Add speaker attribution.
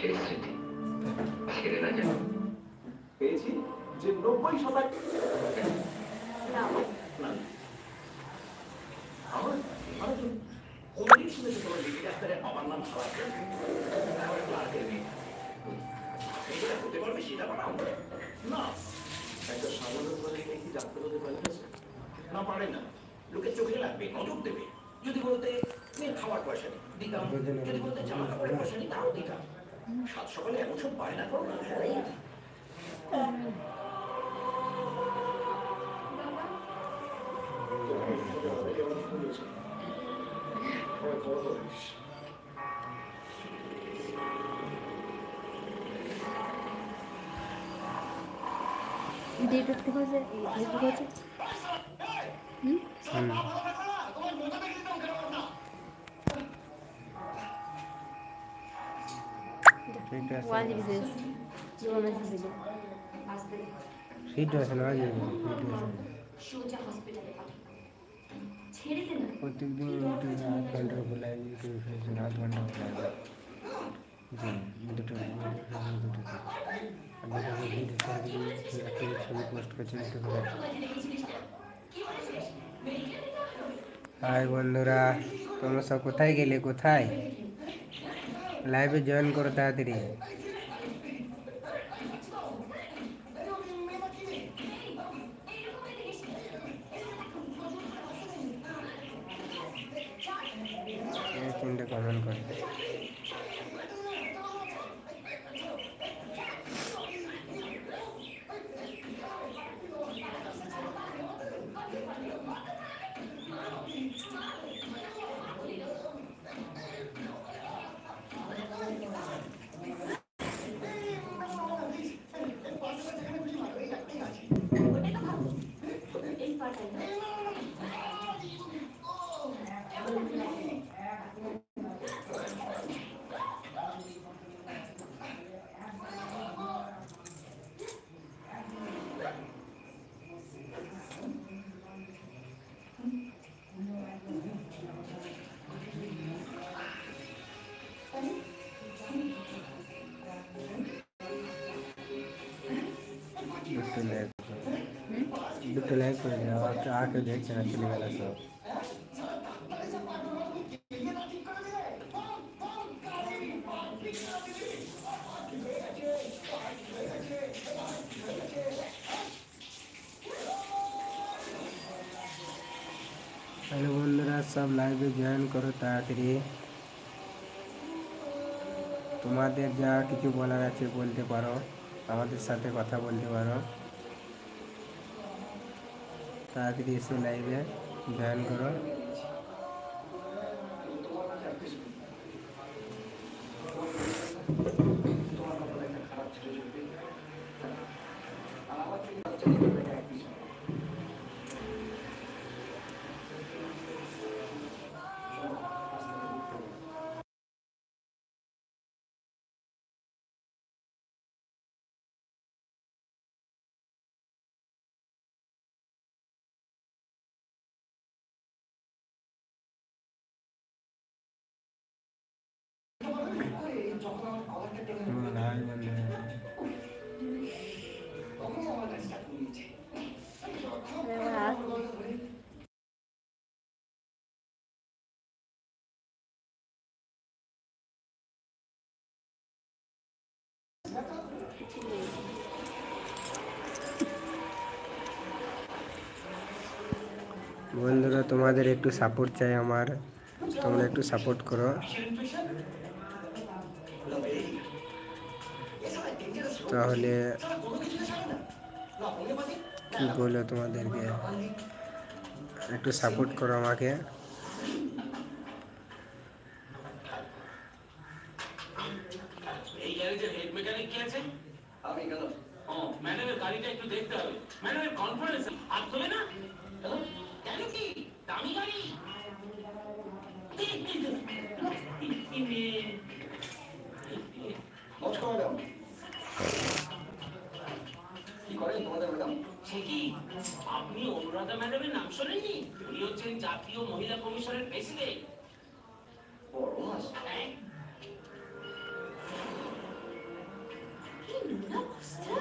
Speaker 1: শেষ চিঠি ছেড়ে না যেন পেয়েছি যে 90% না আমার কোনদিন শুনেছি তোমার লিখে ডাক্তারের আমার নাম খারাপ আমার ক্লার্কের মেয়ে এইটা হতে পারবে সেটা বানাও না একটা সাধারণ কি ডাক্তার হতে পারে না পারে না লোকের চোখে লাগবে নজর দেবে যদি বলতে মেয়ের খাওয়ার পয়সা নেই দিতাম যদি বলতে জামা কাপড়ের পয়সা নেই তাও দিতাম সাত সকালে এমন সব বায়না করো না
Speaker 2: ডেট থেকে যে ফেসবুক আছে ওয়ান বিজনেস जो मैसेज दिले
Speaker 3: सीट আছে না আজ
Speaker 2: সোজা হসপিটালে পাঠাবো ছেড়ে দে না
Speaker 3: প্রত্যেকদিন মিটিং 8 ঘন্টা বলায় মিটিং ফেসে 8 ঘন্টা বলায় জি দুটো আমি তো ভিডিও করে ছবি পোস্ট করছি ইউটিউবে হাই বন্ধুরা তোমরা সব কোথায় গেলে কোথায় লাইভে জয়েন করো তাড়াতাড়ি তিনটে কমেন্ট করে দুটো লাইক করে দাও আগে দেখছে না চলে গেল সব हेलो बंधुरा सब लाइव जॉइन करो ताড়াতাড়ি তোমাদের যা কিছু বলার আছে বলতে পারো আমাদের সাথে কথা বলতে পারো তাড়াতাড়ি এসে লাইভে জয়েন করো বন্ধুরা তোমাদের একটু সাপোর্ট চাই আমার তোমরা একটু সাপোর্ট করো তাহলে কি বলো তোমাদেরকে একটু সাপোর্ট করো আমাকে
Speaker 1: এই গ্যারেজের হেড মেকানিক কি আছে আমি কেন ম্যাডামের গাড়িটা একটু দেখতে হবে ম্যাডামের কনফারেন্স আর তোলে না কেন কি দামি গাড়ি নমস্কার ম্যাডাম কি করেন তোমাদের ম্যাডাম সে কি আপনি অনুরাধা ম্যাডামের নাম শোনেননি উনি হচ্ছেন জাতীয় মহিলা কমিশনের প্রেসিডেন্ট বড় মাস
Speaker 2: Una cosa.